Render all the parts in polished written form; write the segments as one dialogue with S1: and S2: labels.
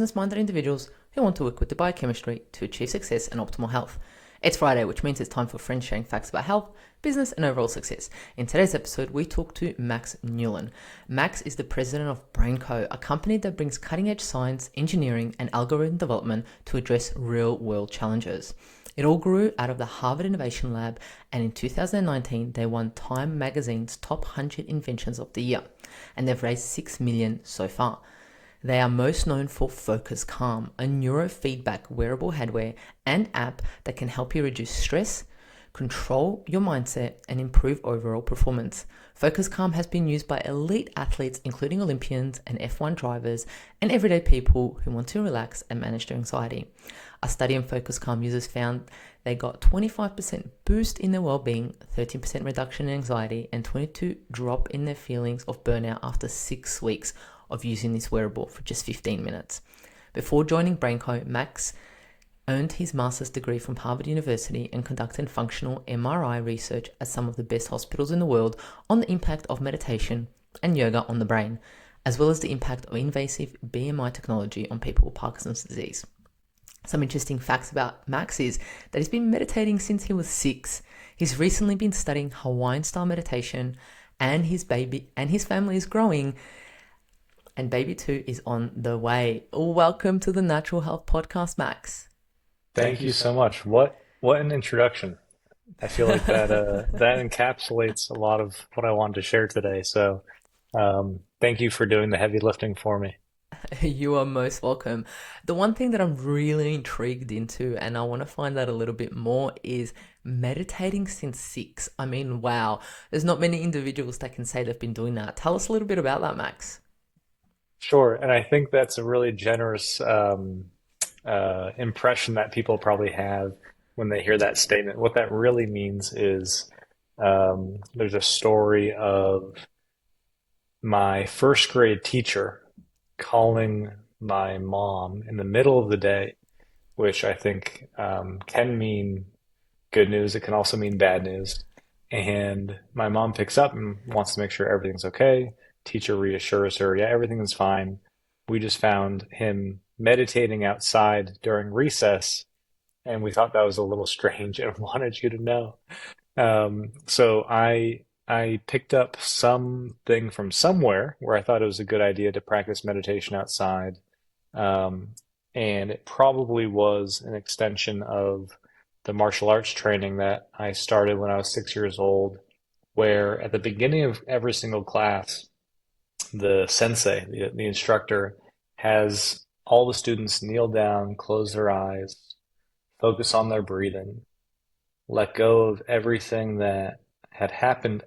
S1: business-minded individuals who want to work with the biochemistry to achieve success and optimal health. It's Friday, which means it's time for friends sharing facts about health, business, and overall success. In today's episode, we talk to Max Newlon. Max is the president of BrainCo, a company that brings cutting-edge science, engineering, and algorithm development to address real-world challenges. It all grew out of the Harvard Innovation Lab, and in 2019, they won Time Magazine's Top 100 Inventions of the Year, and they've raised $6 million so far. They are most known for Focuscalm, a neurofeedback wearable hardware and app that can help you reduce stress, control your mindset, and improve overall performance. Focuscalm has been used by elite athletes, including Olympians and F1 drivers, and everyday people who want to relax and manage their anxiety. A study on Focuscalm users found they got 25% boost in their well-being, 13% reduction in anxiety, and 22% drop in their feelings of burnout after 6 weeks of using this wearable for just 15 minutes. Before joining BrainCo, Max earned his master's degree from Harvard University and conducted functional MRI research at some of the best hospitals in the world on the impact of meditation and yoga on the brain, as well as the impact of invasive BMI technology on people with Parkinson's disease. Some interesting facts about Max is that he's been meditating since he was 6. He's recently been studying Hawaiian-style meditation, and his family is growing, and baby 2 is on the way. Welcome to the Natural Health Podcast, Max.
S2: Thank you so much. What an introduction. I feel like that encapsulates a lot of what I wanted to share today. So thank you for doing the heavy lifting for me.
S1: You are most welcome. The one thing that I'm really intrigued into, and I want to find out a little bit more, is meditating since 6. I mean, wow. There's not many individuals that can say they've been doing that. Tell us a little bit about that, Max.
S2: Sure. And I think that's a really generous impression that people probably have when they hear that statement. What that really means is there's a story of my first grade teacher calling my mom in the middle of the day, which I think can mean good news. It can also mean bad news. And my mom picks up and wants to make sure everything's okay. Teacher reassures her, yeah, everything is fine. We just found him meditating outside during recess, and we thought that was a little strange and wanted you to know. So I picked up something from somewhere where I thought it was a good idea to practice meditation outside. Um, and it probably was an extension of the martial arts training that I started when I was 6 years old, where at the beginning of every single class, the sensei, the instructor, has all the students kneel down, close their eyes, focus on their breathing, let go of everything that had happened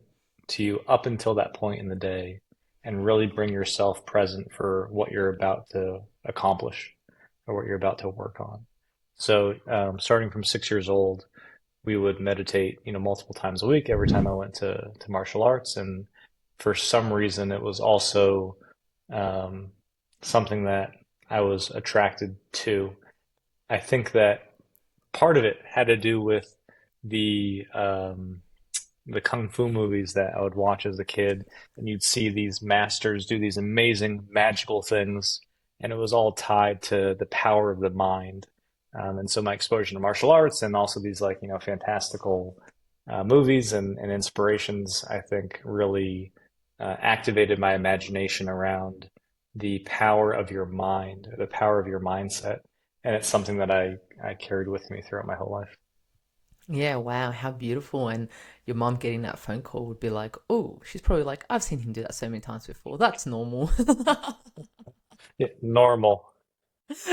S2: to you up until that point in the day, and really bring yourself present for what you're about to accomplish or what you're about to work on. So, starting from 6 years old, we would meditate, multiple times a week every time I went to martial arts. And for some reason, it was also um, something that I was attracted to. I think that part of it had to do with the kung fu movies that I would watch as a kid, and you'd see these masters do these amazing magical things, and it was all tied to the power of the mind. And so my exposure to martial arts and also these fantastical movies and inspirations, I think, really activated my imagination around the power of your mind, the power of your mindset. And it's something that I carried with me throughout my whole life.
S1: Yeah, wow, how beautiful. And your mom getting that phone call would be like, oh, she's probably like, I've seen him do that so many times before. That's normal.
S2: Yeah, normal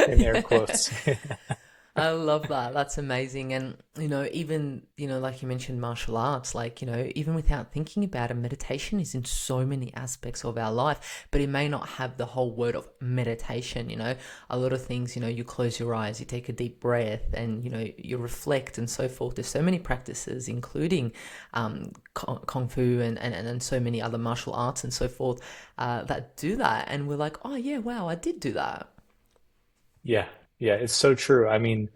S2: in air
S1: Yeah.
S2: quotes.
S1: I love that. That's amazing. And, even, like you mentioned, martial arts, like, even without thinking about it, meditation is in so many aspects of our life, but it may not have the whole word of meditation. A lot of things, you close your eyes, you take a deep breath, and, you reflect and so forth. There's so many practices, including Kung Fu and so many other martial arts and so forth, that do that. And we're like, oh, yeah, wow, I did do that.
S2: Yeah, yeah, it's so true. I mean,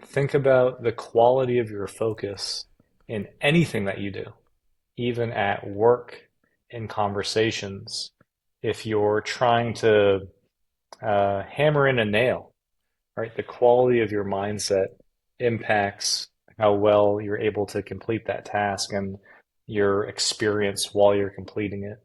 S2: think about the quality of your focus in anything that you do, even at work, in conversations. If you're trying to hammer in a nail, right? The quality of your mindset impacts how well you're able to complete that task and your experience while you're completing it.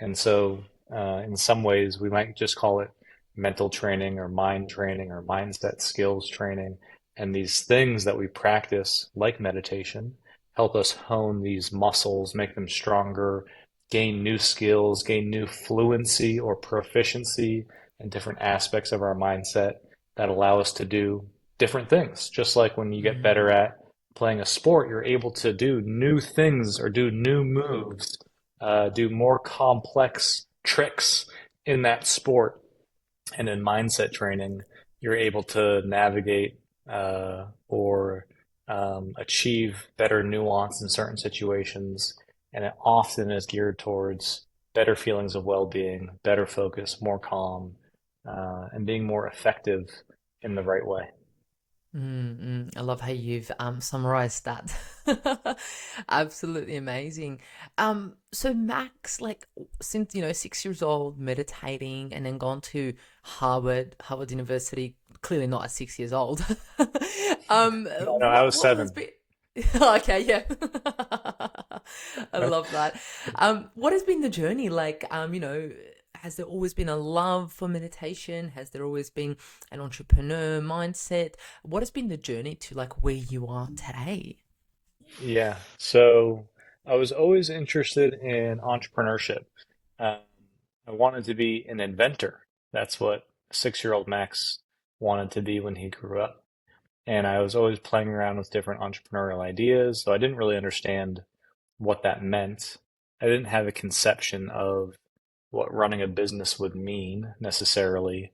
S2: And so, in some ways, we might just call it mental training or mindset skills training. And these things that we practice, like meditation, help us hone these muscles, make them stronger, gain new skills, gain new fluency or proficiency in different aspects of our mindset that allow us to do different things. Just like when you get better
S1: Mm,
S2: at playing a sport, you're able to do new things or do new moves, do more complex tricks in that sport. And in mindset training, you're able to navigate or achieve better nuance in certain situations. And it often is geared towards better feelings of well being, better focus, more calm, and being more effective in the right way.
S1: I love how you've summarized that. Absolutely amazing. So Max, like since 6 years old, meditating, and then gone to Harvard University. Clearly not at 6 years old.
S2: No, no, I was
S1: What has
S2: 7.
S1: been? Okay, yeah. I love that. What has been the journey like? Has there always been a love for meditation? Has there always been an entrepreneur mindset? What has been the journey to like where you are today?
S2: Yeah. So I was always interested in entrepreneurship. Um, I wanted to be an inventor. That's what 6-year-old Max wanted to be when he grew up. And I was always playing around with different entrepreneurial ideas. So I didn't really understand what that meant. I didn't have a conception of what running a business would mean necessarily,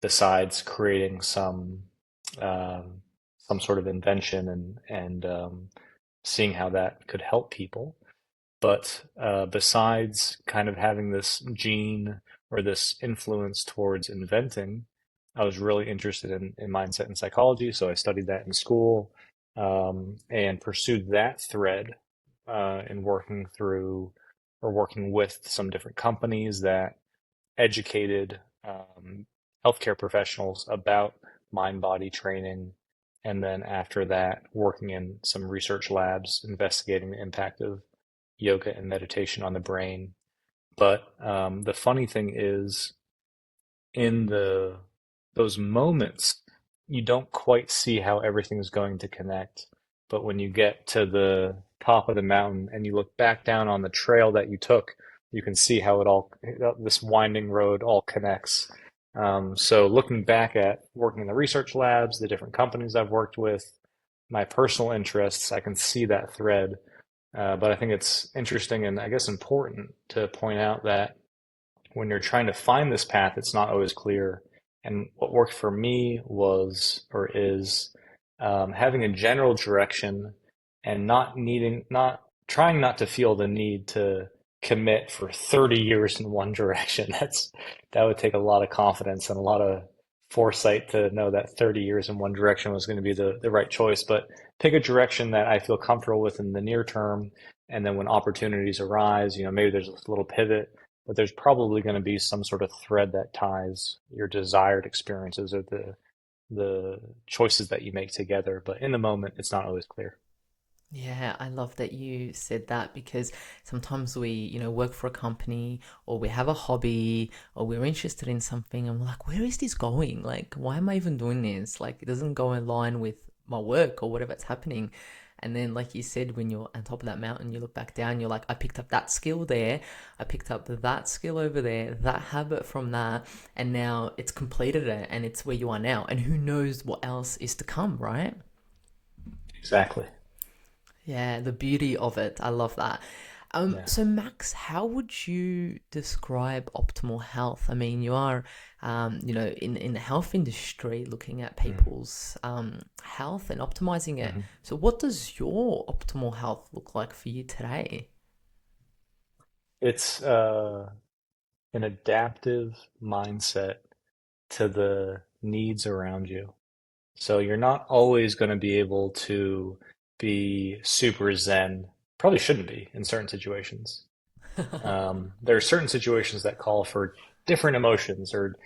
S2: besides creating um, some sort of invention and seeing how that could help people. But besides kind of having this gene or this influence towards inventing, I was really interested in mindset and psychology. So I studied that in school and pursued that thread in working through or working with some different companies that educated healthcare professionals about mind body training. And then after that, working in some research labs investigating the impact of yoga and meditation on the brain. But the funny thing is, in those moments, you don't quite see how everything is going to connect. But when you get to the top of the mountain and you look back down on the trail that you took, you can see how it all, this winding road all connects. So looking back at working in the research labs, the different companies I've worked with, my personal interests, I can see that thread. But I think it's interesting and I guess important to point out that when you're trying to find this path, it's not always clear. And what worked for me was or is having a general direction and not trying not to feel the need to commit for 30 years in one direction. That would take a lot of confidence and a lot of foresight to know that 30 years in one direction was going to be the right choice. But pick a direction that I feel comfortable with in the near term. And then when opportunities arise, maybe there's a little pivot, but there's probably going to be some sort of thread that ties your desired experiences or the choices that you make together. But in the moment, it's not always clear.
S1: Yeah, I love that you said that because sometimes we, work for a company or we have a hobby or we're interested in something and we're like, where is this going? Like, why am I even doing this? Like, it doesn't go in line with my work or whatever's happening. And then, like you said, when you're on top of that mountain, you look back down, you're like, I picked up that skill there, I picked up that skill over there, that habit from that, and now it's completed it and it's where you are now. And who knows what else is to come, right?
S2: Exactly.
S1: Yeah, the beauty of it. I love that.
S2: Yeah.
S1: So Max, how would you describe optimal health? I mean, you are, in the health industry, looking at people's health and optimizing it.
S2: Mm-hmm.
S1: So, what does your optimal health look like for you today?
S2: It's an adaptive mindset to the needs around you. So you're not always going to be able to be super zen. Probably shouldn't be in certain situations. There are certain situations that call for different emotions or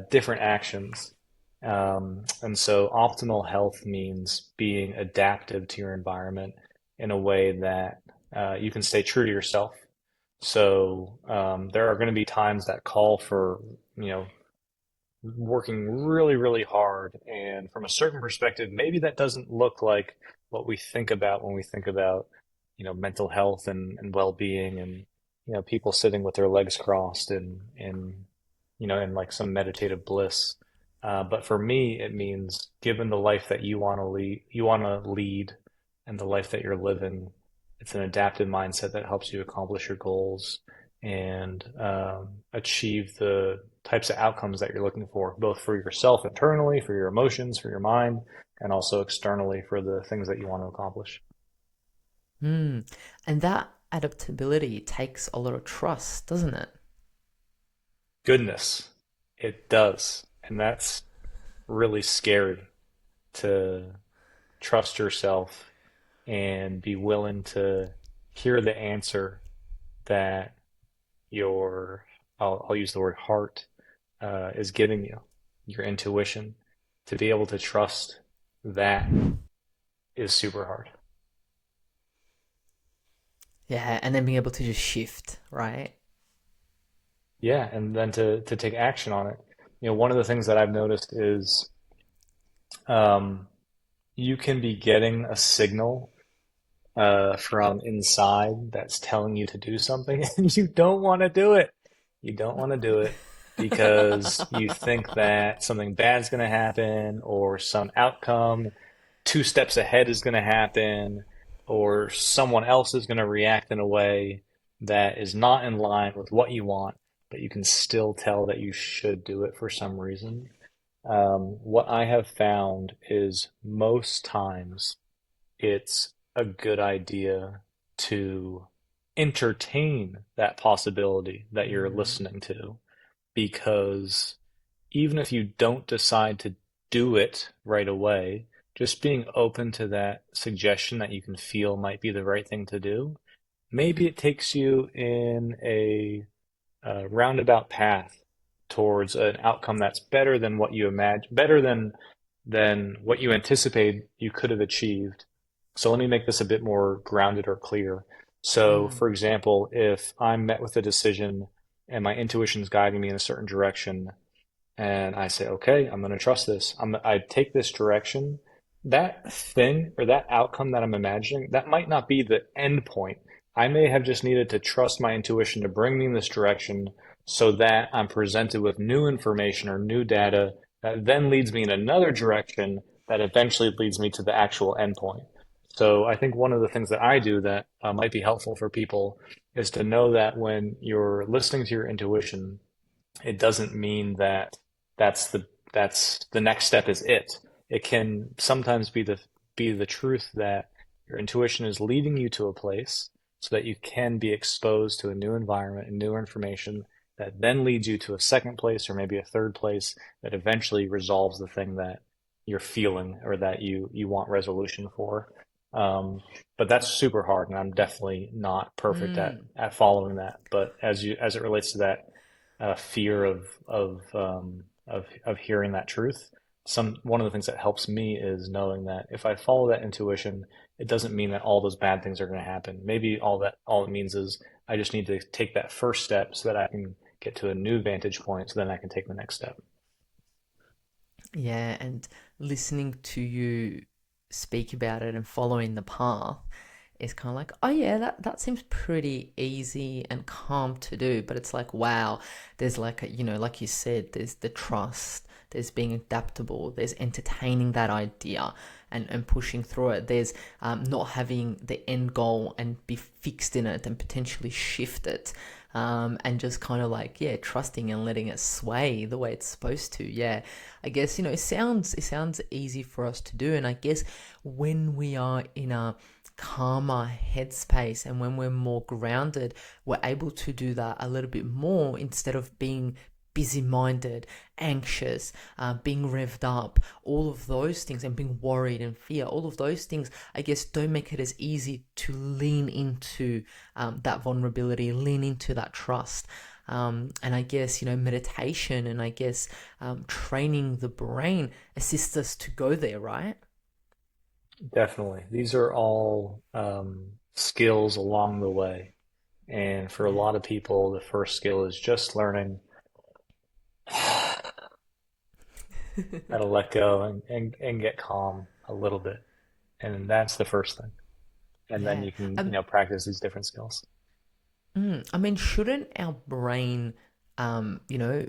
S2: different actions. And so optimal health means being adaptive to your environment in a way that you can stay true to yourself. So there are going to be times that call for, you know, working really, really hard. And from a certain perspective, maybe that doesn't look like what we think about when we think about, mental health and well-being and, people sitting with their legs crossed in like some meditative bliss. But for me, it means given the life that you want to lead and the life that you're living, it's an adaptive mindset that helps you accomplish your goals and achieve the types of outcomes that you're looking for, both for yourself internally, for your emotions, for your mind, and also externally for the things that you want to accomplish.
S1: Hmm. And that adaptability takes a lot of trust, doesn't it?
S2: Goodness, it does. And that's really scary to trust yourself and be willing to hear the answer that your, I'll use the word heart, is giving you, your intuition. To be able to trust that is super hard.
S1: Yeah, and then being able to just shift, right?
S2: Yeah, and then to take action on it. One of the things that I've noticed is um, you can be getting a signal from inside that's telling you to do something, and you don't want to do it. You don't want to do it because you think that something bad's going to happen or some outcome 2 steps ahead is going to happen or someone else is going to react in a way that is not in line with what you want, but you can still tell that you should do it for some reason. What I have found is most times it's a good idea to entertain that possibility that you're
S1: Mm.
S2: listening to because even if you don't decide to do it right away, just being open to that suggestion that you can feel might be the right thing to do, maybe it takes you in a roundabout path towards an outcome that's better than what you imagine, better than what you anticipated you could have achieved. So let me make this a bit more grounded or clear. So,
S1: Mm.
S2: for example, if I'm met with a decision and my intuition is guiding me in a certain direction, and I say, okay, I'm going to trust this. I take this direction. That thing or that outcome that I'm imagining, that might not be the end point. I may have just needed to trust my intuition to bring me in this direction so that I'm presented with new information or new data that then leads me in another direction that eventually leads me to the actual endpoint. So I think one of the things that I do that might be helpful for people is to know that when you're listening to your intuition, it doesn't mean that that's the next step is it. It can sometimes be the truth that your intuition is leading you to a place so that you can be exposed to a new environment and new information that then leads you to a second place or maybe a third place that eventually resolves the thing that you're feeling or that you want resolution for. Um, but that's super hard, and I'm definitely not perfect at
S1: Mm.
S2: at following that. But as it relates to that fear of hearing that truth. One of the things that helps me is knowing that if I follow that intuition, it doesn't mean that all those bad things are going to happen. Maybe all it means is I just need to take that first step so that I can get to a new vantage point, so then I can take the next step.
S1: Yeah, and listening to you speak about it and following the path is kind of like, oh yeah, that seems pretty easy and calm to do. But it's like, wow, there's like like you said, there's the trust, there's being adaptable, there's entertaining that idea and pushing through it. There's not having the end goal and be fixed in it and potentially shift it. And just kind of like, yeah, trusting and letting it sway the way it's supposed to. Yeah, I guess it sounds easy for us to do, and I guess when we are in a calmer headspace and when we're more grounded, we're able to do that a little bit more instead of being busy minded, anxious, being revved up, all of those things, and being worried and fear. All of those things, I guess, don't make it as easy to lean into that vulnerability, lean into that trust. And I guess, meditation and I guess training the brain assists us to go there, right?
S2: Definitely. These are all skills along the way. And for a
S1: Yeah.
S2: lot of people, the first skill is just learning how to let go and get calm a little bit. And that's the first thing. And then
S1: Yeah.
S2: you can,
S1: Um,
S2: practice these different skills.
S1: I mean, shouldn't our brain, you know,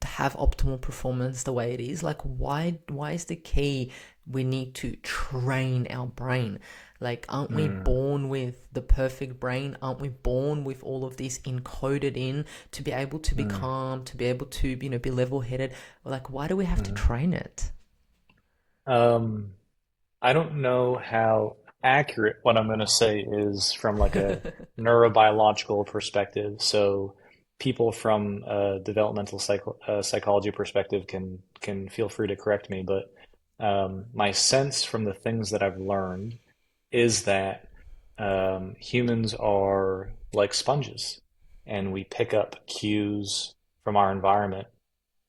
S1: have optimal performance the way it is? Like, why is the key we need to train our brain? Like, aren't we
S2: Mm,
S1: born with the perfect brain? Aren't we born with all of this encoded in to be able to be
S2: mm,
S1: calm, to be able to, be level-headed? Like, why do we have to
S2: mm.
S1: train it?
S2: Um, I don't know how accurate what I'm going to say is from like a neurobiological perspective. So people from a developmental psychology perspective can feel free to correct me, but my sense from the things that I've learned is that humans are like sponges, and we pick up cues from our environment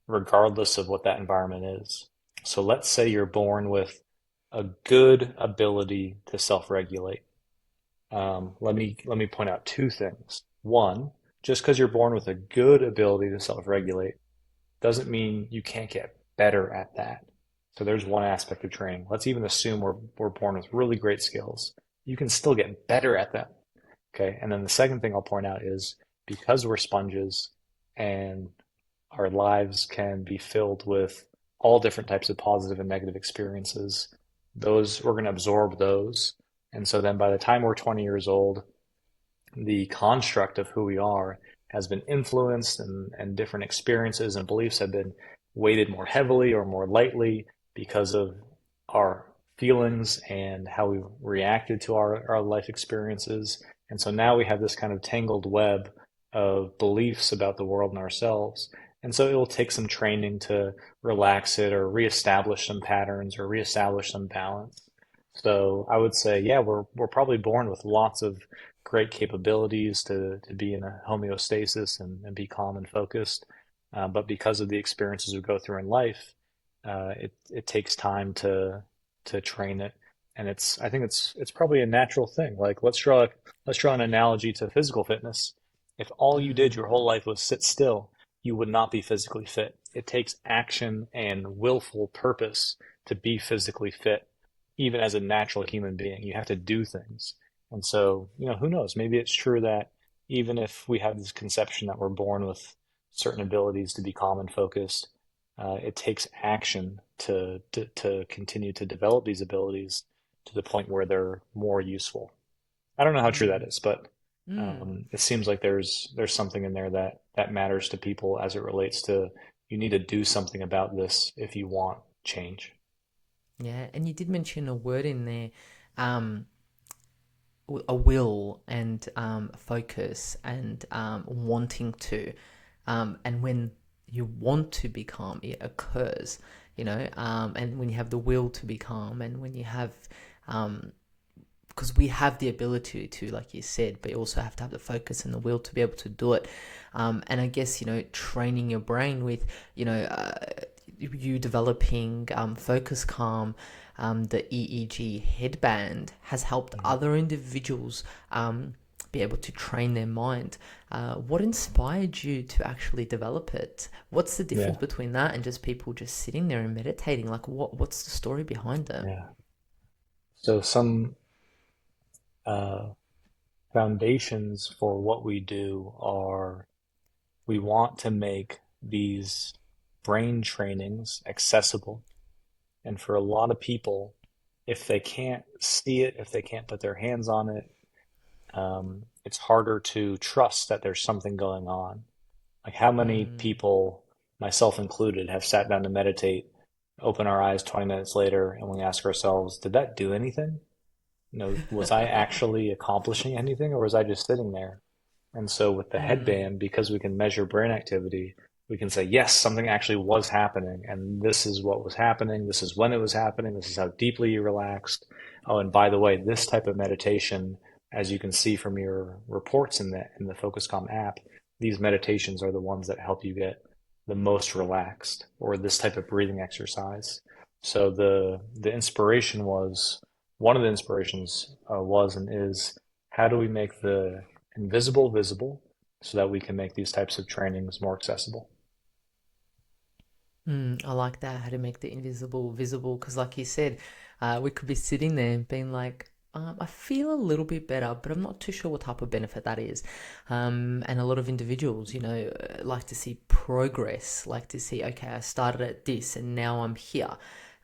S2: regardless of what that environment is. So let's say you're born with a good ability to self-regulate. Let me point out two things. One, just because you're born with a good ability to self-regulate doesn't mean you can't get better at that. So there's one aspect of training. Let's even assume we're born with really great skills. You can still get better at them. Okay. And then the second thing I'll point out is because we're sponges and our lives can be filled with all different types of positive and negative experiences. Those we're going to absorb those. And so then by the time we're 20 years old, the construct of who we are has been influenced and different experiences and beliefs have been weighted more heavily or more lightly because of our feelings and how we reacted to our life experiences. And so now we have this kind of tangled web of beliefs about the world and ourselves. And so it will take some training to relax it or reestablish some patterns or reestablish some balance. So I would say, yeah, we're probably born with lots of great capabilities to be in a homeostasis and be calm and focused. But because of the experiences we go through in life, it takes time to train it. And I think it's probably a natural thing. Like let's draw an analogy to physical fitness. If all you did your whole life was sit still, you would not be physically fit. It takes action and willful purpose to be physically fit, even as a natural human being. You have to do things. And so, who knows? Maybe it's true that even if we have this conception that we're born with certain abilities to be calm and focused, it takes action to continue to develop these abilities to the point where they're more useful. I don't know how true that
S1: Mm,
S2: is, but
S1: mm.
S2: it seems like there's something in there that matters to people as it relates to you need to do something about this if you want change.
S1: Yeah, and you did mention a word in there, um, a will and focus and wanting to. And when you want to be calm, it occurs, and when you have the will to be calm, and when you have, because we have the ability to, like you said, but you also have to have the focus and the will to be able to do it. And I guess, training your brain with, you developing Focuscalm, the EEG headband has helped
S2: Mhm.
S1: other individuals be able to train their mind. What inspired you to actually develop it? What's the difference
S2: Yeah,
S1: between that and just people just sitting there and meditating? Like, what's the story behind it?
S2: yeah. So some uh, foundations for what we do are we want to make these brain trainings accessible. And for a lot of people, if they can't see it, if they can't put their hands on it, it's harder to trust that there's something going on. Like how many
S1: Mm.
S2: people, myself included, have sat down to meditate, open our eyes 20 minutes later, and we ask ourselves, did that do anything? Was I actually accomplishing anything or was I just sitting there? And so with the
S1: Mm.
S2: headband, because we can measure brain activity, we can say, yes, something actually was happening. And this is what was happening. This is when it was happening. This is how deeply you relaxed. Oh, and by the way, this type of meditation, as you can see from your reports in the Focuscom app, these meditations are the ones that help you get the most relaxed, or this type of breathing exercise. So the inspiration was one of the inspirations was and is, how do we make the invisible visible so that we can make these types of trainings more accessible?
S1: I like that, how to make the invisible visible, because like you said, we could be sitting there and being like, I feel a little bit better, but I'm not too sure what type of benefit that is. And a lot of individuals, like to see progress, like to see, okay, I started at this and now I'm here.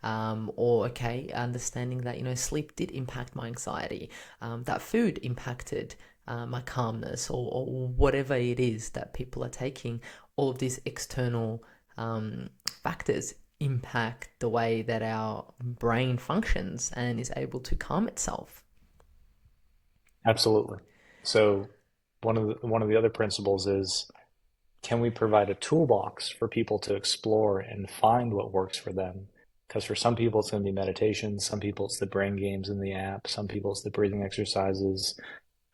S1: Or, okay, understanding that, sleep did impact my anxiety, that food impacted my calmness, or whatever it is that people are taking, all of these external factors impact the way that our brain functions and is able to calm itself.
S2: Absolutely. So one of the other principles is, can we provide a toolbox for people to explore and find what works for them? Because for some people it's going to be meditation, some people it's the brain games in the app, some people it's the breathing exercises,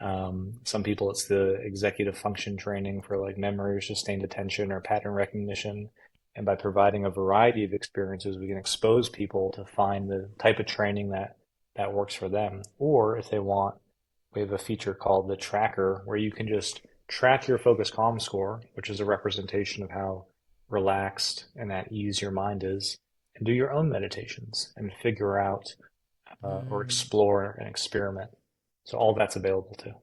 S2: some people it's the executive function training for like memory or sustained attention or pattern recognition. And by providing a variety of experiences, we can expose people to find the type of training that works for them. Or if they want, we have a feature called the tracker where you can just track your focus calm score, which is a representation of how relaxed and at ease your mind is, and do your own meditations and figure out or
S1: Mm,
S2: explore and experiment. So all that's available too.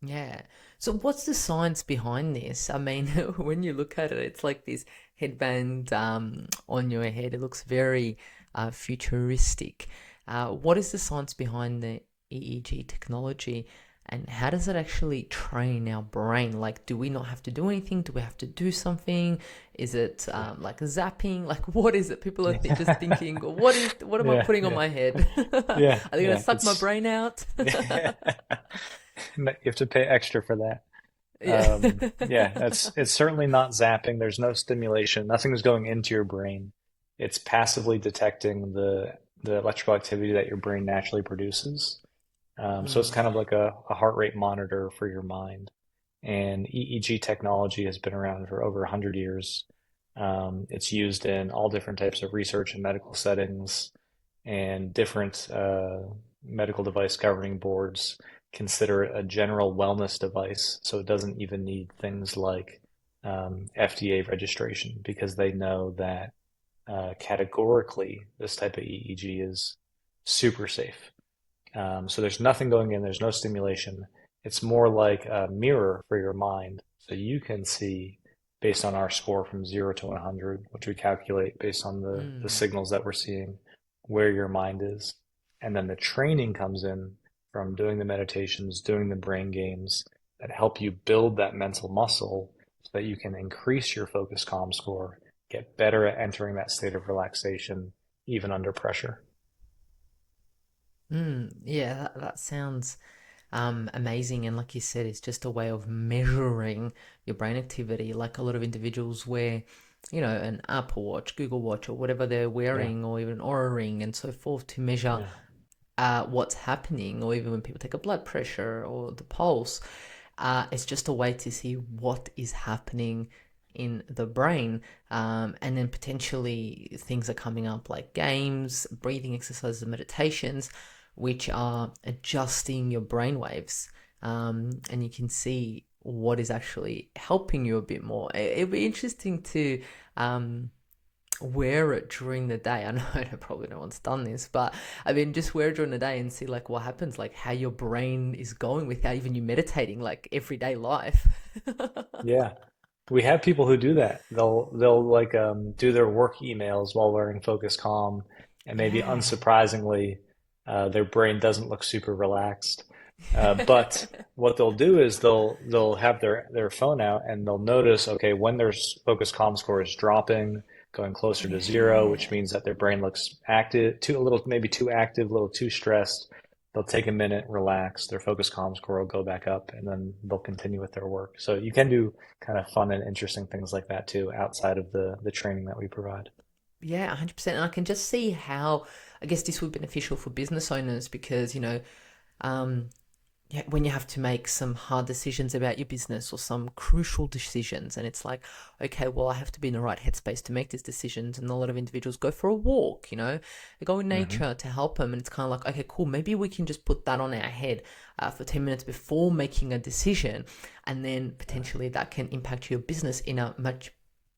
S1: yeah. So what's the science behind this? I mean, when you look at it, it's like this headband on your head. It looks very futuristic. What is the science behind the EEG technology, and how does it actually train our brain? Like, do we not have to do anything? Do we have to do something? Is it like zapping? Like, what is it? People are just
S2: Yeah.
S1: thinking, what am I
S2: Yeah,
S1: putting on
S2: yeah,
S1: my head?
S2: yeah,
S1: Are they gonna
S2: yeah.
S1: suck my brain out?
S2: You have to pay extra for that.
S1: Yeah.
S2: Yeah, it's certainly not zapping. There's no stimulation. Nothing is going into your brain. It's passively detecting the electrical activity that your brain naturally produces. So it's
S1: Mm,
S2: kind of like a heart rate monitor for your mind. And EEG technology has been around for over 100 years. It's used in all different types of research and medical settings, and different medical device governing boards consider it a general wellness device. So it doesn't even need things like FDA registration, because they know that categorically this type of EEG is super safe. So there's nothing going in, there's no stimulation. It's more like a mirror for your mind. So you can see, based on our score from 0 to 100, which we calculate based on the
S1: mm,
S2: signals that we're seeing, where your mind is. And then the training comes in from doing the meditations, doing the brain games that help you build that mental muscle so that you can increase your focus calm score, get better at entering that state of relaxation, even under pressure.
S1: yeah, that sounds amazing. And like you said, it's just a way of measuring your brain activity. Like a lot of individuals wear, an Apple Watch, Google Watch, or whatever they're
S2: Yeah,
S1: wearing, or even an Aura Ring and so forth to measure
S2: yeah.
S1: what's happening, or even when people take a blood pressure or the pulse. It's just a way to see what is happening in the brain. And then potentially things are coming up like games, breathing exercises, and meditations, which are adjusting your brain waves. And you can see what is actually helping you a bit more. It'd be interesting to um, wear it during the day. I know probably no one's done this, but I mean, just wear it during the day and see like what happens, like how your brain is going without even you meditating, like everyday life.
S2: Yeah. We have people who do that. They'll like do their work emails while wearing Focus Calm, and maybe
S1: Yeah.
S2: unsurprisingly, their brain doesn't look super relaxed. But what they'll do is they'll have their phone out, and they'll notice, okay, when their Focus Calm score is dropping, going closer to zero, which
S1: Yeah.
S2: means that their brain looks active, a little, maybe too active, a little too stressed. They'll take a minute, relax, their Focus Calm score will go back up, and then they'll continue with their work. So you can do kind of fun and interesting things like that too, outside of the training that we provide.
S1: Yeah, 100%. And I can just see how, I guess this would be beneficial for business owners because, um, yeah, when you have to make some hard decisions about your business or some crucial decisions, and it's like, okay, well, I have to be in the right headspace to make these decisions. And a lot of individuals go for a walk, they go in
S2: Hmm.
S1: nature to help them. And it's kind of like, okay, cool, maybe we can just put that on our head for 10 minutes before making a decision. And then potentially that can impact your business in a much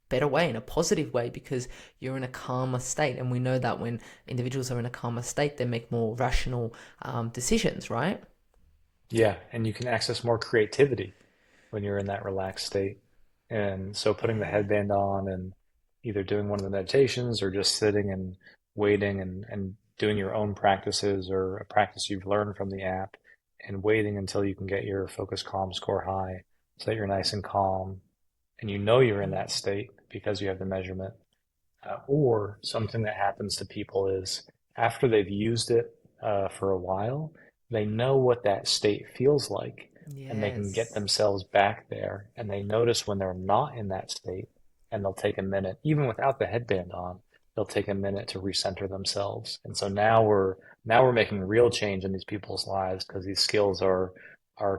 S1: better way, in a positive way, because you're in a calmer state. And we know that when individuals are in a calmer state, they make more rational decisions, right?
S2: Yeah, and you can access more creativity when you're in that relaxed state. And so putting the
S1: Yeah.
S2: headband on and either doing one of the meditations or just sitting and waiting and doing your own practices or a practice you've learned from the app and waiting until you can get your focus calm score high so that you're nice and calm and you know you're in that
S1: Mm.
S2: state because you have the measurement. Or something that happens to people is after they've used it for a while, they know what that state feels like and they can get
S1: Yes.
S2: themselves back there. And they notice when they're not in that state and they'll take a minute, even without the headband on, they'll take a minute to recenter themselves. And so now we're making real change in these people's lives because these skills are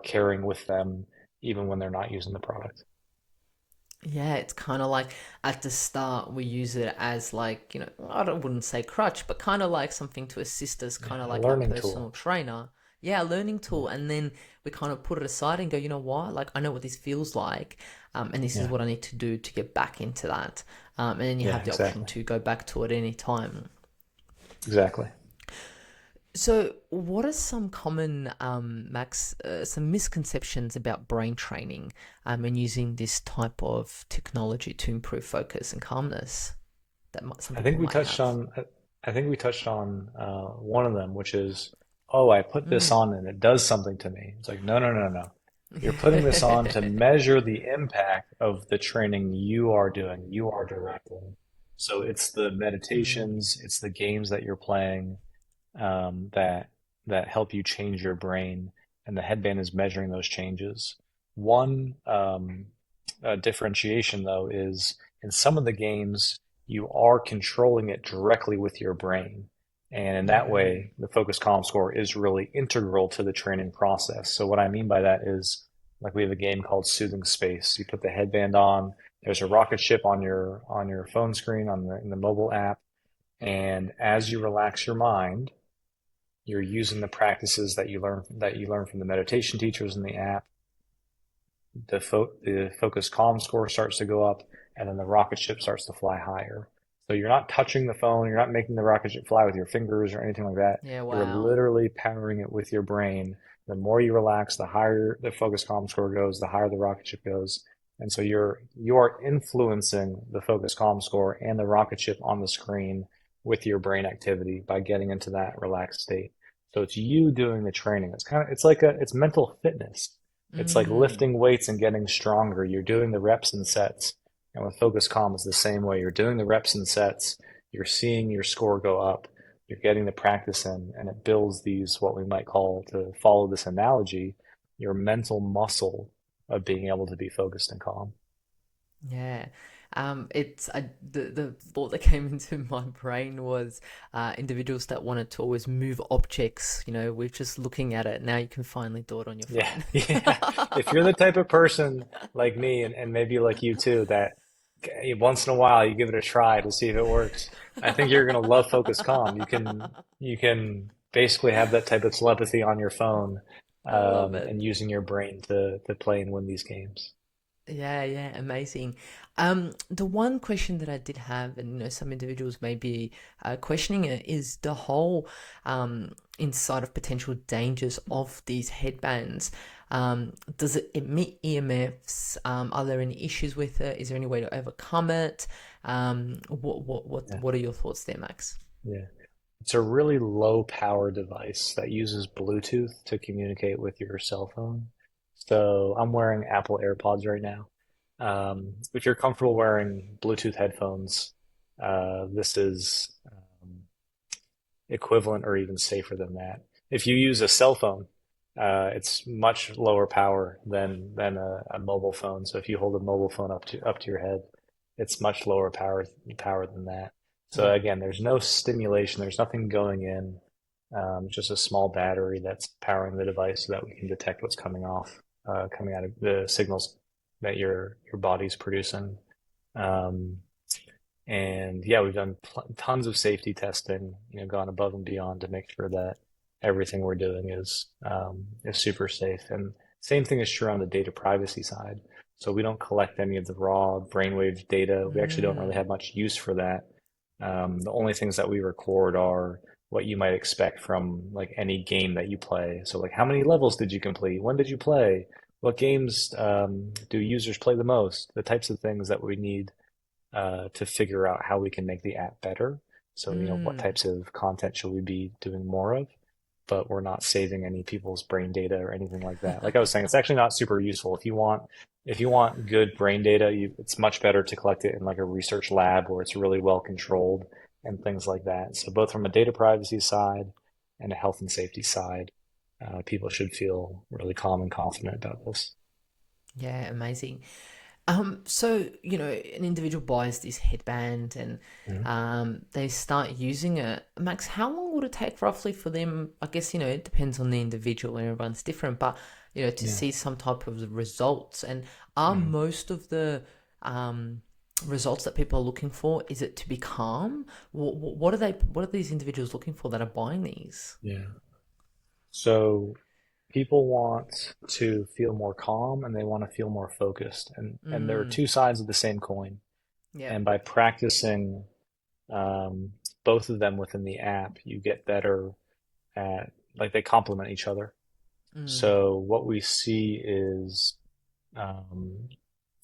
S2: carrying with them even when they're not using the product.
S1: Yeah, it's kind of like at the start we use it as like, wouldn't say crutch, but kind of like something to assist us, kind of
S2: Yeah, a
S1: like our
S2: learning
S1: personal
S2: tool.
S1: trainer. Yeah, a learning
S2: Yeah.
S1: tool. And then we kind of put it aside and go, you know what? Like, I know what this feels like. And this is
S2: Yeah.
S1: what I need to do to get back into that. And then you
S2: Yeah,
S1: have the option
S2: exactly.
S1: to go back to it any time.
S2: Exactly.
S1: So, what are some common, Max, some misconceptions about brain training and using this type of technology to improve focus and calmness that some
S2: I
S1: people
S2: think we
S1: might
S2: touched
S1: have?
S2: on I think we touched on one of them, which is, oh, I put this
S1: Mm.
S2: on and it does something to me. It's like, no, no, no, no. You're putting this on to measure the impact of the training you are doing, you are directing. So it's the
S1: Mm.
S2: meditations, it's the games that you're playing, that help you change your brain, and the headband is measuring those changes. One differentiation, though, is in some of the games you are controlling it directly with your brain, and in that
S1: Mm.
S2: way, the focus calm score is really integral to the training process. So what I mean by that is, like we have a game called Soothing Space. You put the headband on. There's a rocket ship on your phone screen in the mobile app, and as you relax your mind, you're using the practices that you learn from the meditation teachers in the app. The focus calm score starts to go up, and then the rocket ship starts to fly higher. So you're not touching the phone, you're not making the rocket ship fly with your fingers or anything like that.
S1: Yeah,
S2: You're
S1: wow.
S2: literally powering it with your brain. The more you relax, the higher the focus calm score goes, the higher the rocket ship goes. And so you are influencing the focus calm score and the rocket ship on the screen with your brain activity by getting into that relaxed state. So it's you doing the training. It's mental fitness. It's like
S1: Mm.
S2: lifting weights and getting stronger. You're doing the reps and sets. And with Focus Calm, it's the same way. You're doing the reps and sets. You're seeing your score go up. You're getting the practice in, and it builds these, what we might call, to follow this analogy, your mental muscle of being able to be focused and calm.
S1: Yeah. The thought that came into my brain was individuals that wanted to always move objects. We're just looking at it. Now you can finally do it on your
S2: Yeah,
S1: phone.
S2: yeah. If you're the type of person like me and maybe like you too, that once in a while you give it a try to see if it works, I think you're gonna love Focus Calm. You can basically have that type of telepathy on your phone,
S1: I love
S2: and
S1: it.
S2: using your brain to play and win these games.
S1: Yeah, yeah, amazing. The one question that I did have, and some individuals may be questioning it, is the whole inside of potential dangers of these headbands. Does it emit EMFs? Are there any issues with it? Is there any way to overcome it?
S2: Yeah,
S1: What are your thoughts there, Max?
S2: yeah. It's a really low power device that uses Bluetooth to communicate with your cell phone. So I'm wearing Apple AirPods right now. If you're comfortable wearing Bluetooth headphones, this is equivalent or even safer than that. If you use a cell phone, it's much lower power than a mobile phone. So if you hold a mobile phone up to your head, it's much lower power than that. So
S1: Mm.
S2: again, there's no stimulation, there's nothing going in. just a small battery that's powering the device so that we can detect what's coming out of the signals that your body's producing. Um, and yeah, we've done tons of safety testing, gone above and beyond to make sure that everything we're doing is super safe. And same thing is true on the data privacy side. So we don't collect any of the raw brainwave data. We actually don't really
S1: Mm,
S2: have much use for that. The only things that we record are what you might expect from like any game that you play. So like how many levels did you complete? When did you play? What games do users play the most? The types of things that we need to figure out how we can make the app better. So, what
S1: mm.
S2: types of content should we be doing more of? But we're not saving any people's brain data or anything like that. Like I was saying, it's actually not super useful. If you want good brain data, it's much better to collect it in like a research lab where it's really well controlled and things like that. So both from a data privacy side and a health and safety side, people should feel really calm and confident about this.
S1: Yeah, amazing. So an individual buys this headband and
S2: Mhm.
S1: they start using it. Max, how long would it take roughly for them? I guess it depends on the individual and everyone's different, but to
S2: Yeah.
S1: see some type of results. And are
S2: Mhm.
S1: most of the results that people are looking for, is it to be calm? What are they? What are these individuals looking for that are buying these?
S2: Yeah. So people want to feel more calm and they want to feel more focused. And there are
S1: Mm,
S2: two sides of the same coin.
S1: yep.
S2: And by practicing um, both of them within the app, you get better at, like, they complement each other.
S1: Mm,
S2: So what we see is um,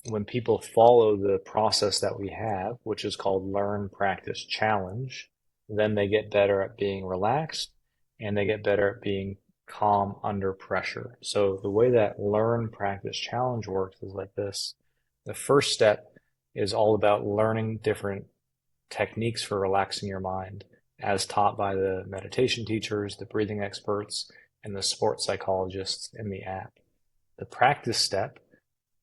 S2: when people follow the process that we have, which is called learn, practice, challenge, then they get better at being relaxed and they get better at being calm under pressure. So the way that learn, practice, challenge works is like this. The first step is all about learning different techniques for relaxing your mind as taught by the meditation teachers, the breathing experts, and the sports psychologists in the app. The practice step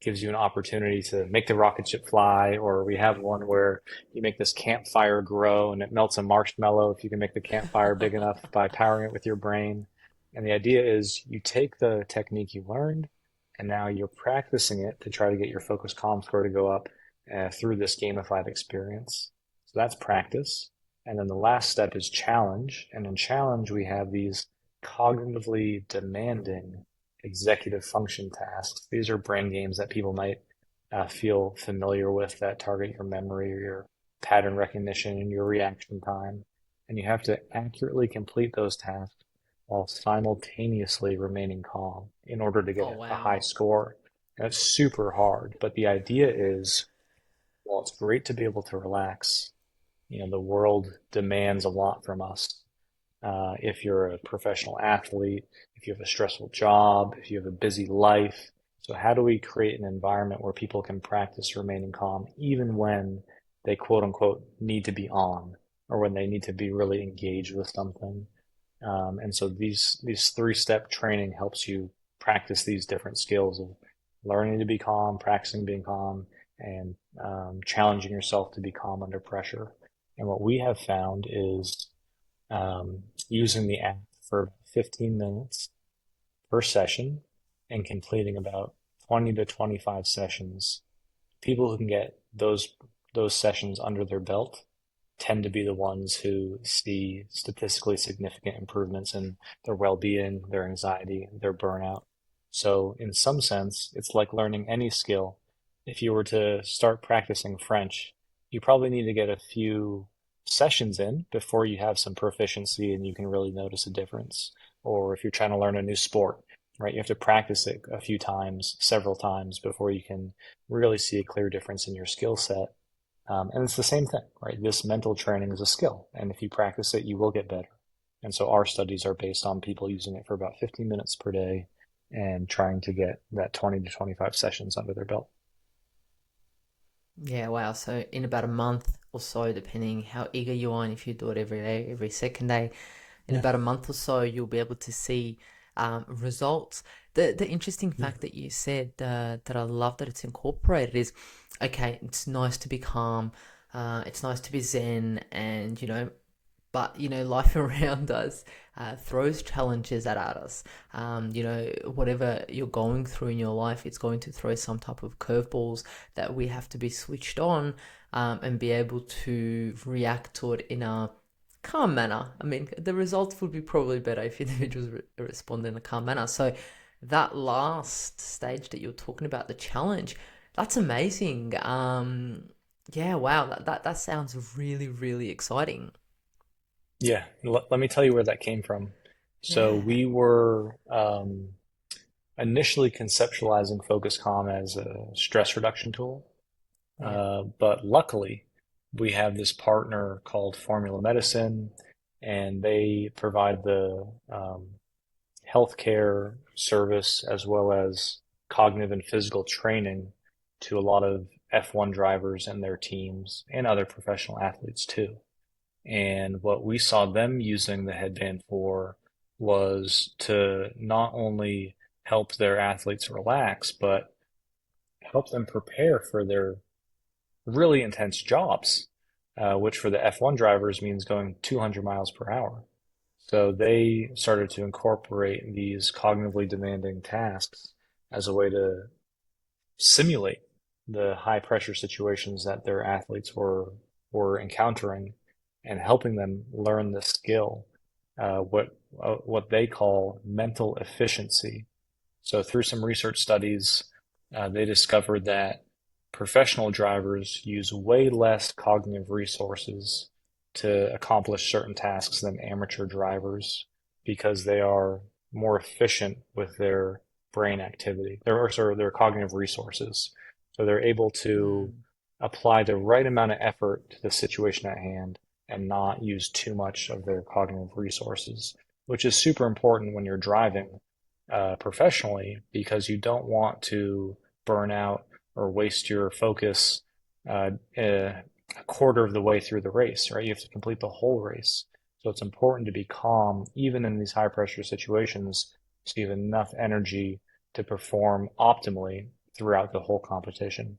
S2: gives you an opportunity to make the rocket ship fly, or we have one where you make this campfire grow and it melts a marshmallow if you can make the campfire big enough by powering it with your brain. And the idea is you take the technique you learned and now you're practicing it to try to get your focus calm score to go up through this gamified experience. So that's practice. And then the last step is challenge. And in challenge, we have these cognitively demanding executive function tasks. These are brain games that people might feel familiar with that target your memory or your pattern recognition and your reaction time. And you have to accurately complete those tasks while simultaneously remaining calm in order to get
S1: oh
S2: a high
S1: wow.
S2: score. And it's super hard, but the idea is, well, it's great to be able to relax. The world demands a lot from us. If you're a professional athlete, if you have a stressful job, if you have a busy life. So, how do we create an environment where people can practice remaining calm even when they quote unquote need to be on or when they need to be really engaged with something? And so these three-step training helps you practice these different skills of learning to be calm, practicing being calm, and challenging yourself to be calm under pressure. And what we have found is using the app for 15 minutes per session and completing about 20 to 25 sessions. People who can get those sessions under their belt tend to be the ones who see statistically significant improvements in their well-being, their anxiety, their burnout. So in some sense, it's like learning any skill. If you were to start practicing French, you probably need to get a few sessions in before you have some proficiency and you can really notice a difference. Or if you're trying to learn a new sport, right, you have to practice it a few times, several times before you can really see a clear difference in your skill set. And it's the same thing, right? This mental training is a skill, and if you practice it, you will get better. And so our studies are based on people using it for about 15 minutes per day and trying to get that 20 to 25 sessions under their belt.
S1: Yeah, wow. So in about a month or so, depending how eager you are, and if you do it every day, every second day, in
S2: Yeah,
S1: about a month or so, you'll be able to see results. The interesting
S2: yeah,
S1: fact that you said that I love that it's incorporated is, okay, it's nice to be calm, it's nice to be zen, and but life around us throws challenges at us. Whatever you're going through in your life, it's going to throw some type of curveballs that we have to be switched on, and be able to react to it in a calm manner. I mean, the results would be probably better if individuals respond in a calm manner. So that last stage that you're talking about, the challenge, that's amazing. Yeah, wow, that sounds really, really exciting.
S2: Yeah, let me tell you where that came from. So
S1: Yeah,
S2: we were initially conceptualizing Focuscalm as a stress reduction tool.
S1: yeah.
S2: But luckily, we have this partner called Formula Medicine, and they provide the healthcare service as well as cognitive and physical training to a lot of F1 drivers and their teams and other professional athletes too. And what we saw them using the headband for was to not only help their athletes relax, but help them prepare for their really intense jobs, which for the F1 drivers means going 200 miles per hour. So they started to incorporate these cognitively demanding tasks as a way to simulate the high pressure situations that their athletes were encountering and helping them learn the skill, what they call mental efficiency. So through some research studies, they discovered that professional drivers use way less cognitive resources to accomplish certain tasks than amateur drivers because they are more efficient with their brain activity, their cognitive resources. So they're able to
S1: Mm.
S2: apply the right amount of effort to the situation at hand and not use too much of their cognitive resources, which is super important when you're driving professionally because you don't want to burn out or waste your focus a quarter of the way through the race, right? You have to complete the whole race. So it's important to be calm, even in these high pressure situations, so you have enough energy to perform optimally throughout the whole competition.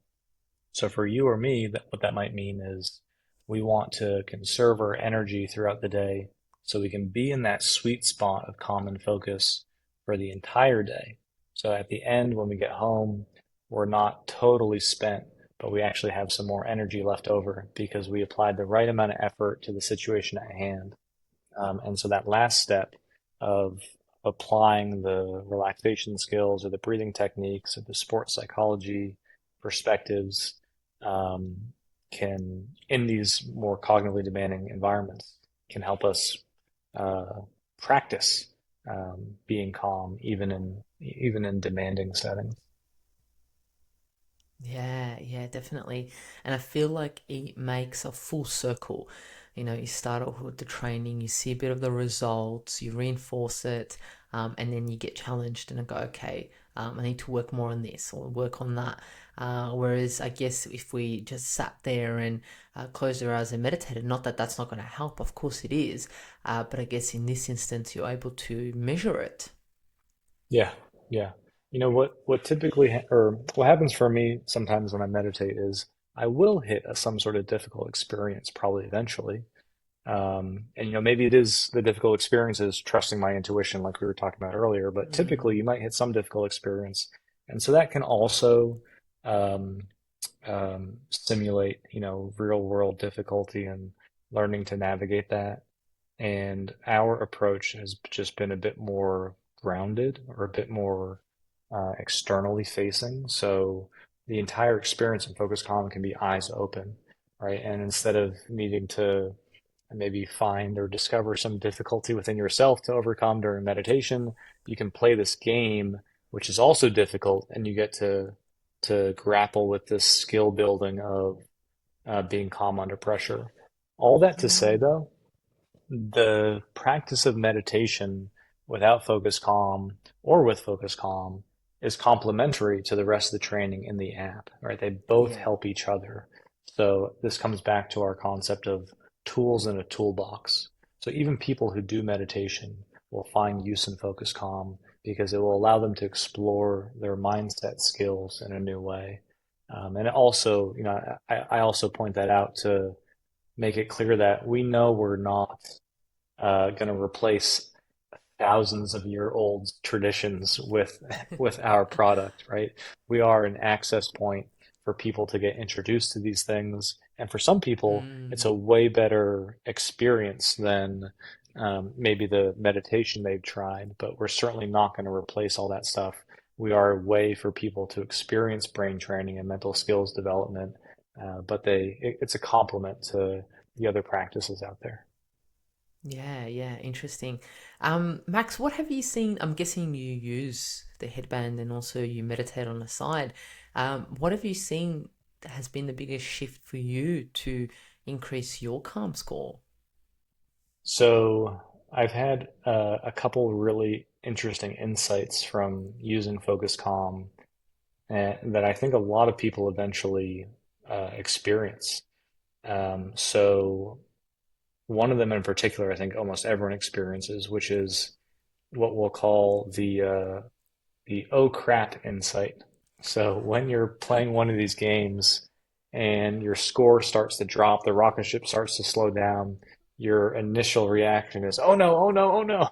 S2: So for you or me, what that might mean is we want to conserve our energy throughout the day so we can be in that sweet spot of calm and focus for the entire day. So at the end, when we get home, we're not totally spent, but we actually have some more energy left over because we applied the right amount of effort to the situation at hand. And so that last step of applying the relaxation skills or the breathing techniques or the sports psychology perspectives um, can, in these more cognitively demanding environments, can help us uh, practice being calm even in demanding settings.
S1: Yeah, yeah, definitely. And I feel like it makes a full circle. You start off with the training, you see a bit of the results, you reinforce it, and then you get challenged and go, okay, I need to work more on this or work on that. Whereas I guess if we just sat there and closed our eyes and meditated, not that that's not going to help, of course it is, but I guess in this instance, you're able to measure it.
S2: Yeah, yeah. What typically or what happens for me sometimes when I meditate is I will hit some sort of difficult experience probably eventually. And maybe it is the difficult experience is trusting my intuition like we were talking about earlier, but typically you
S1: Mm,
S2: might hit some difficult experience. And so that can also um, simulate, real world difficulty and learning to navigate that. And our approach has just been a bit more grounded or a bit more externally facing. So the entire experience in Focus Calm can be eyes open, right? And instead of needing to maybe find or discover some difficulty within yourself to overcome during meditation, you can play this game, which is also difficult, and you get to grapple with this skill building of being calm under pressure. All that to say,
S1: mm,
S2: though, the practice of meditation without Focus Calm or with Focus Calm is complementary to the rest of the training in the app, right? They both
S1: yeah.
S2: help each other. So this comes back to our concept of tools in a toolbox. So even people who do meditation will find use in Focus Calm because it will allow them to explore their mindset skills in a new way. And it also, I also point that out to make it clear that we know we're not going to replace thousands of year old traditions with our product, right? We are an access point for people to get introduced to these things, and for some people, it's
S1: Mm.
S2: a way better experience than maybe the meditation they've tried. But we're certainly not going to replace all that stuff. We are a way for people to experience brain training and mental skills development, but it's a complement to the other practices out there.
S1: Yeah, yeah, interesting. Max, what have you seen? I'm guessing you use the headband and also you meditate on the side. What have you seen that has been the biggest shift for you to increase your calm score?
S2: So I've had a couple really interesting insights from using Focuscalm that I think a lot of people eventually experience. So one of them in particular, I think almost everyone experiences, which is what we'll call the oh crap insight. So when you're playing one of these games and your score starts to drop, the rocket ship starts to slow down, your initial reaction is, oh no, oh no, oh no.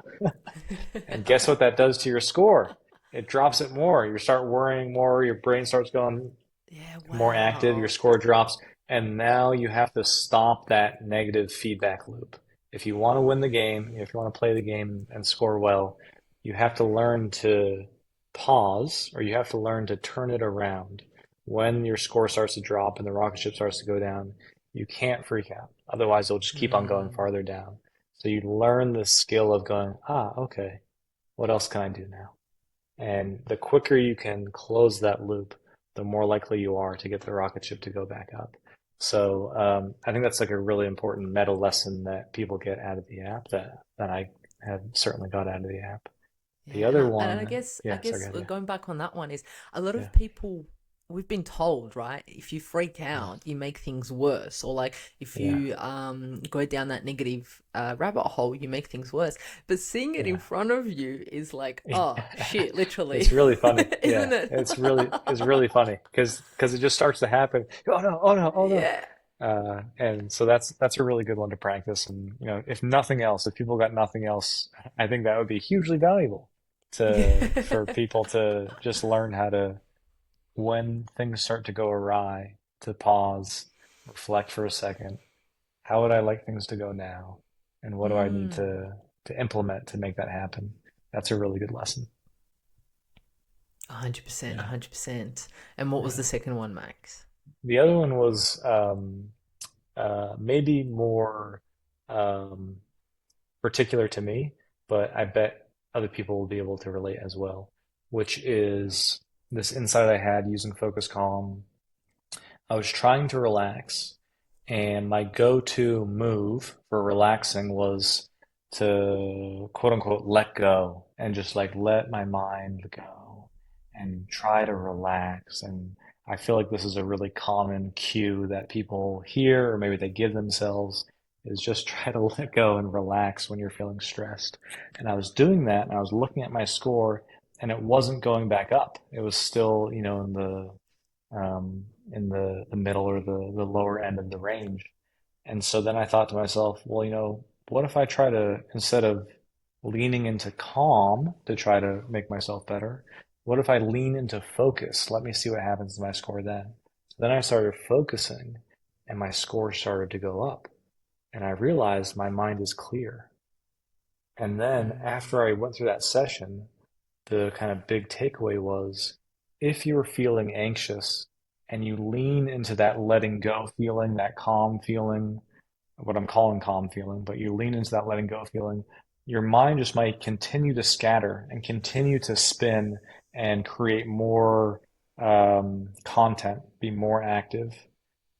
S2: And guess what that does to your score? It drops it more. You start worrying more, your brain starts going
S1: Yeah,
S2: more active, your
S1: wow.
S2: score drops, and now you have to stop that negative feedback loop. If you want to win the game, if you want to play the game and score well, you have to learn to pause or you have to learn to turn it around. When your score starts to drop and the rocket ship starts to go down, you can't freak out. Otherwise, it'll just keep on going
S1: Mm,
S2: farther down. So you learn the skill of going, okay, what else can I do now? And the quicker you can close that loop, the more likely you are to get the rocket ship to go back up. So I think that's like a really important meta lesson that people get out of the app that I have certainly got out of the app. The
S1: yeah,
S2: other
S1: and I
S2: one,
S1: guess I
S2: yeah, sorry,
S1: guess
S2: go ahead,
S1: going back on that one is a lot
S2: yeah,
S1: of people we've been told, right? If you freak
S2: yeah,
S1: out, you make things worse, or like if
S2: yeah,
S1: you go down that negative rabbit hole, you make things worse. But seeing it in
S2: yeah.
S1: front of you is like, oh
S2: Yeah.
S1: shit, literally,
S2: It's really funny.
S1: isn't
S2: Yeah,
S1: it?
S2: it's really funny because it just starts to happen. Oh no, oh no, oh no.
S1: Yeah.
S2: And so that's a really good one to practice. And if nothing else, if people got nothing else, I think that would be hugely valuable to for people to just learn how to, when things start to go awry, to pause, reflect for a second. How would I like things to go now? And what do I need
S1: Mm,
S2: to implement to make that happen? That's a really good lesson.
S1: 100%,
S2: Yeah,
S1: 100%. And what was
S2: yeah.
S1: the second one, Max?
S2: The other one was maybe more um, particular to me, but I bet other people will be able to relate as well, which is this insight I had using Focus Calm. I was trying to relax, and my go-to move for relaxing was to quote unquote let go and just like let my mind go and try to relax. And I feel like this is a really common cue that people hear or maybe they give themselves is just try to let go and relax when you're feeling stressed. And I was doing that and I was looking at my score and it wasn't going back up. It was still, in the middle or the lower end of the range. And so then I thought to myself, well, what if I try to, instead of leaning into calm to try to make myself better, what if I lean into focus? Let me see what happens to my score then. So then I started focusing and my score started to go up. And I realized my mind is clear. And then
S1: Mm,
S2: after I went through that session, the kind of big takeaway was if you're feeling anxious and you lean into that letting go feeling, that calm feeling, what I'm calling calm feeling, but you lean into that letting go feeling, your mind just might continue to scatter and continue to spin and create more content, be more active.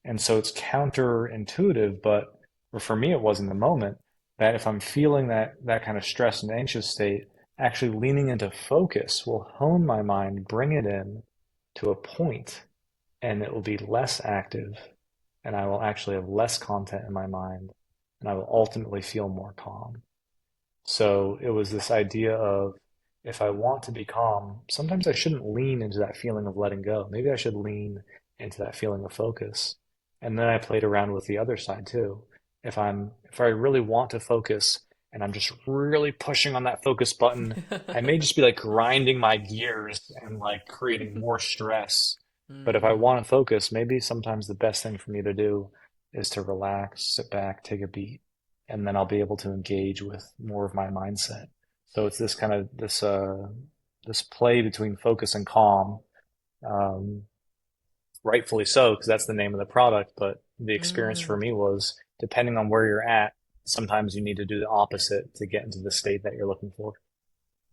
S2: And so it's counterintuitive, but or for me, it was in the moment that if I'm feeling that kind of stress and anxious state, actually leaning into focus will hone my mind, bring it in to a point, and it will be less active, and I will actually have less content in my mind, and I will ultimately feel more calm. So it was this idea of if I want to be calm, sometimes I shouldn't lean into that feeling of letting go. Maybe I should lean into that feeling of focus. And then I played around with the other side too. If I really want to focus and I'm just really pushing on that focus button, I may just be like grinding my gears and like creating more stress. But if I
S1: Mm,
S2: want to focus, maybe sometimes the best thing for me to do is to relax, sit back, take a beat, and then I'll be able to engage with more of my mindset. So it's this kind of this play between focus and calm. Um, Rightfully so, because that's the name of the product. But the experience for
S1: mm.
S2: me was depending on where you're at, sometimes you need to do the opposite to get into the state that you're looking for.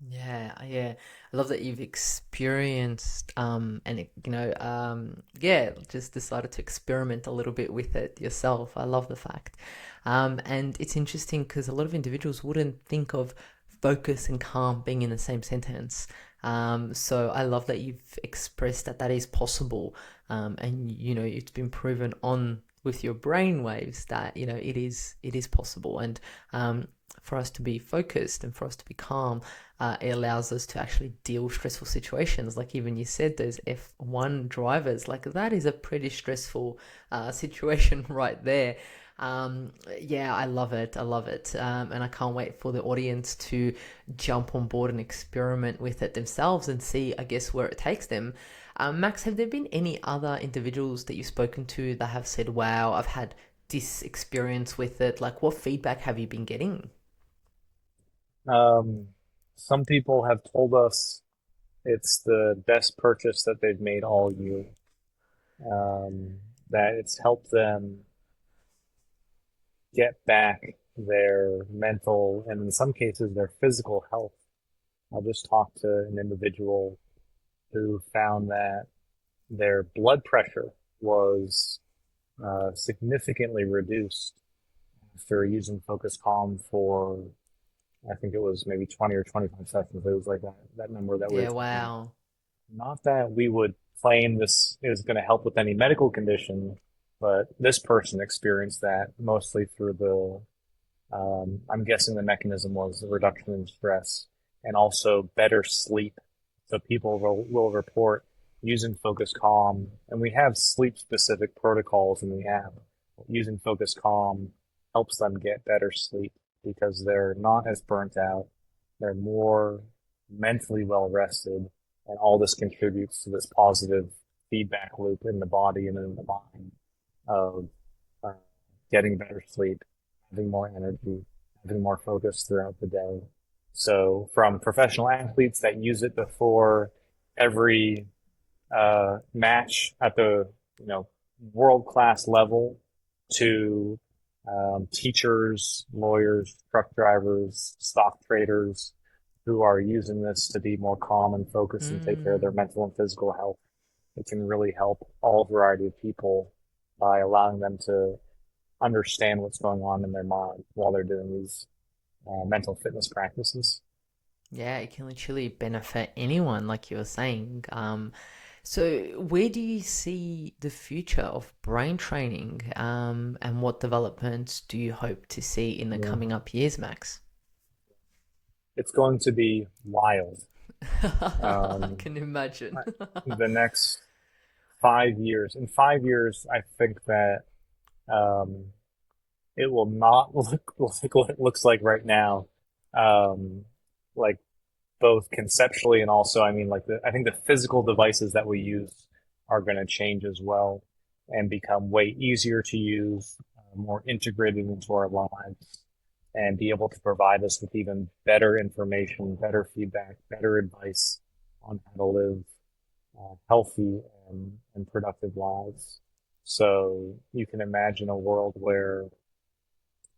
S1: Yeah, yeah. I love that you've experienced and yeah, just decided to experiment a little bit with it yourself. I love the fact. And it's interesting because a lot of individuals wouldn't think of focus and calm being in the same sentence. So I love that you've expressed that that is possible. And it's been proven on with your brain waves that, it is possible. And for us to be focused and for us to be calm, it allows us to actually deal with stressful situations. Like even you said, those F1 drivers, like that is a pretty stressful situation right there. Yeah, I love it. I love it. And I can't wait for the audience to jump on board and experiment with it themselves and see, I guess, where it takes them. Max, have there been any other individuals that you've spoken to that have said, wow, I've had this experience with it? Like, what feedback have you been getting?
S2: Um, some people have told us it's the best purchase that they've made all year. Um, that it's helped them get back their mental and in some cases their physical health. I just talked to an individual who found that their blood pressure was significantly reduced after using Focus Calm for, I think it was maybe 20 or 25 seconds. It was like that number that we were
S1: Yeah,
S2: talking about.
S1: wow.
S2: Not that we would claim this is going to help with any medical condition, but this person experienced that mostly through I'm guessing the mechanism was a reduction in stress and also better sleep. So people will report using Focus Calm, and we have sleep specific protocols in the app. Using Focus Calm helps them get better sleep because they're not as burnt out, they're more mentally well rested, and all this contributes to this positive feedback loop in the body and in the mind of uh, getting better sleep, having more energy, having more focus throughout the day. So from professional athletes that use it before every match at the world class level to teachers, lawyers, truck drivers, stock traders who are using this to be more calm and focused and take care of their
S1: Mm.
S2: mental and physical health. It can really help all variety of people by allowing them to understand what's going on in their mind while they're doing these mental fitness practices.
S1: Yeah, it can literally benefit anyone, like you were saying. So where do you see the future of brain training, and what developments do you hope to see in the
S2: Yeah.
S1: coming up years, Max?
S2: It's going to be wild.
S1: I
S2: Um,
S1: can imagine.
S2: the next 5 years. In 5 years, I think that um, it will not look like what it looks like right now. Um, like both conceptually and also, I mean, I think the physical devices that we use are going to change as well and become way easier to use, more integrated into our lives, and be able to provide us with even better information, better feedback, better advice on how to live healthy and productive lives. So you can imagine a world where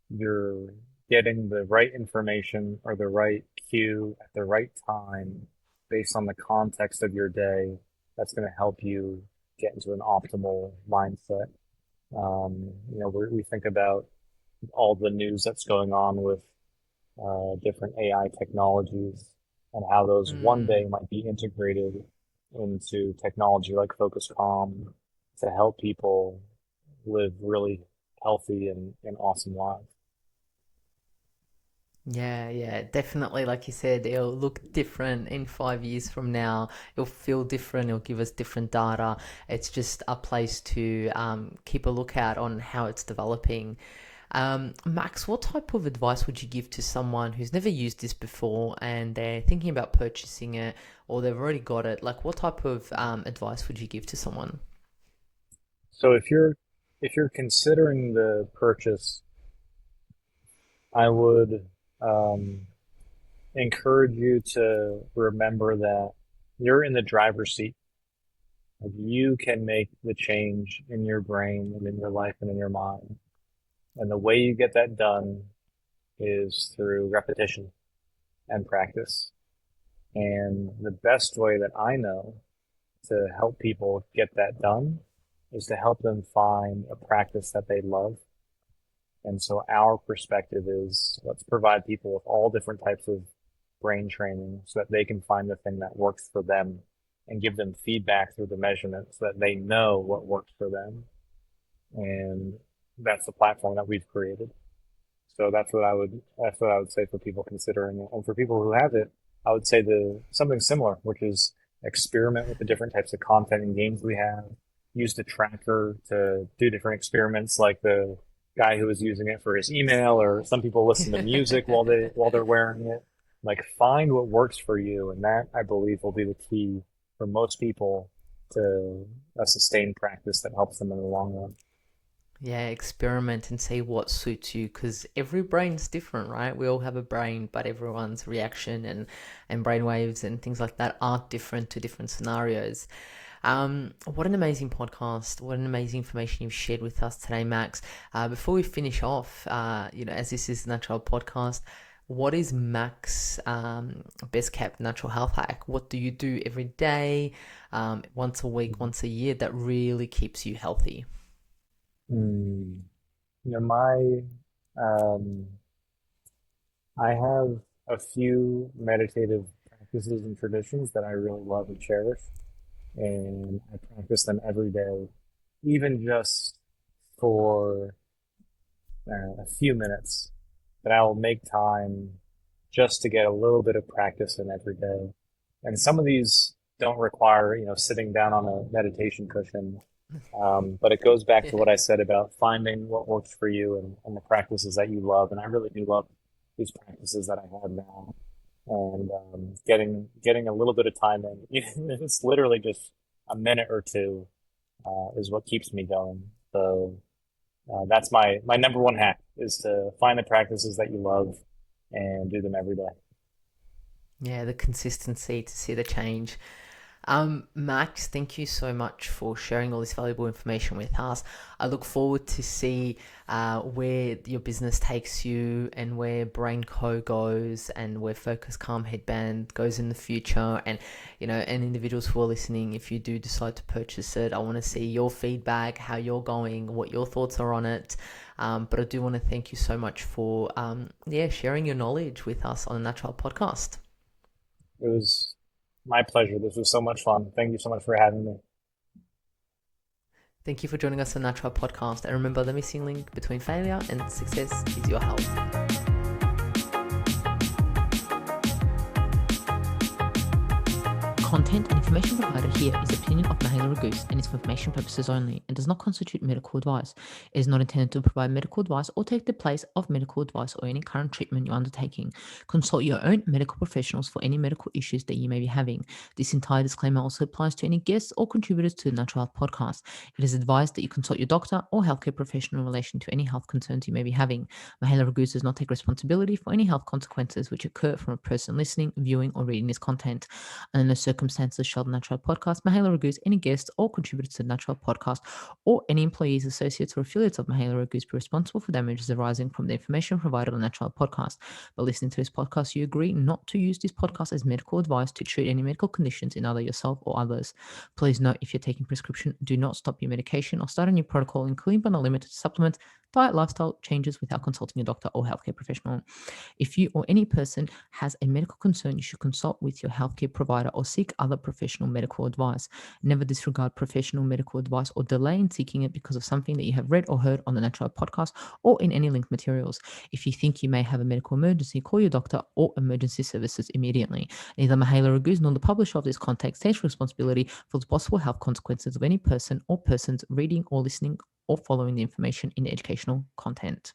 S2: you're getting the right information or the right cue at the right time based on the context of your day that's going to help you get into an optimal mindset. We think about all the news that's going on with different AI technologies and how those one day
S1: Mm.
S2: might be integrated into technology like Focus Calm to help people live really healthy and awesome lives.
S1: Yeah, yeah, definitely. Like you said, it'll look different in 5 years from now. It'll feel different. It'll give us different data. It's just a place to keep a lookout on how it's developing. Max, what type of advice would you give to someone who's never used this before and they're thinking about purchasing it or they've already got it? Like, what type of advice would you give to someone?
S2: So if you're considering the purchase, I would um, encourage you to remember that you're in the driver's seat. Like you can make the change in your brain and in your life and in your mind. And the way you get that done is through repetition and practice. And the best way that I know to help people get that done is to help them find a practice that they love. And so our perspective is let's provide people with all different types of brain training so that they can find the thing that works for them and give them feedback through the measurement so that they know what works for them. And that's the platform that we've created. So that's what I would say for people considering it. And for people who have it, I would say something similar, which is experiment with the different types of content and games we have. Use the tracker to do different experiments, like the guy who was using it for his email, or some people listen to music while they're wearing it. Like find what works for you, and that I believe will be the key for most people to a sustained practice that helps them in the long run.
S1: Yeah, experiment and see what suits you because every brain's different, right? We all have a brain, but everyone's reaction and brain waves and things like that are different to different scenarios. What an amazing podcast. What an amazing information you've shared with us today, Max. Before we finish off, as this is the Natural Podcast, what is Max best kept natural health hack? What do you do every day, once a week, once a year that really keeps you healthy?
S2: Mm. You know, um, I have a few meditative practices and traditions that I really love and cherish, and I practice them every day, even just for a few minutes. But I will make time just to get a little bit of practice in every day. And some of these don't require, sitting down on a meditation cushion. But it goes back to what I said about finding what works for you and the practices that you love. And I really do love these practices that I have now. And getting a little bit of time in. It's literally just a minute or two is what keeps me going. So that's my number one hack is to find the practices that you love and do them every day.
S1: Yeah, the consistency to see the change. Max, thank you so much for sharing all this valuable information with us. I look forward to see where your business takes you and where Brain Co goes and where Focuscalm Headband goes in the future. And individuals who are listening, if you do decide to purchase it, I want to see your feedback, how you're going, what your thoughts are on it. But I do want to thank you so much for sharing your knowledge with us on the Natural Podcast.
S2: It was my pleasure. This was so much fun. Thank you so much for having me.
S1: Thank you for joining us on the Natural Podcast. And remember, the missing link between failure and success is your health. Content and information provided here is the opinion of Mahela Raguse and is for information purposes only and does not constitute medical advice. It is not intended to provide medical advice or take the place of medical advice or any current treatment you're undertaking. Consult your own medical professionals for any medical issues that you may be having. This entire disclaimer also applies to any guests or contributors to the Natural Health Podcast. It is advised that you consult your doctor or healthcare professional in relation to any health concerns you may be having. Mahela Raguse does not take responsibility for any health consequences which occur from a person listening, viewing, or reading this content. And in the circumstances shall the Natural Podcast, Mahela Raguse, any guests or contributors to the Natural Podcast, or any employees, associates, or affiliates of Mahela Raguse be responsible for damages arising from the information provided on the Natural Podcast. By listening to this podcast, you agree not to use this podcast as medical advice to treat any medical conditions in either yourself or others. Please note, if you're taking prescription, do not stop your medication or start a new protocol, including but not limited to supplements, diet, lifestyle changes without consulting a doctor or healthcare professional. If you or any person has a medical concern, you should consult with your healthcare provider or seek other professional medical advice. Never disregard professional medical advice or delay in seeking it because of something that you have read or heard on the Natural Podcast or in any linked materials. If you think you may have a medical emergency, call your doctor or emergency services immediately. Neither Mahela Raguse nor the publisher of this content takes responsibility for the possible health consequences of any person or persons reading or listening or following the information in the educational content.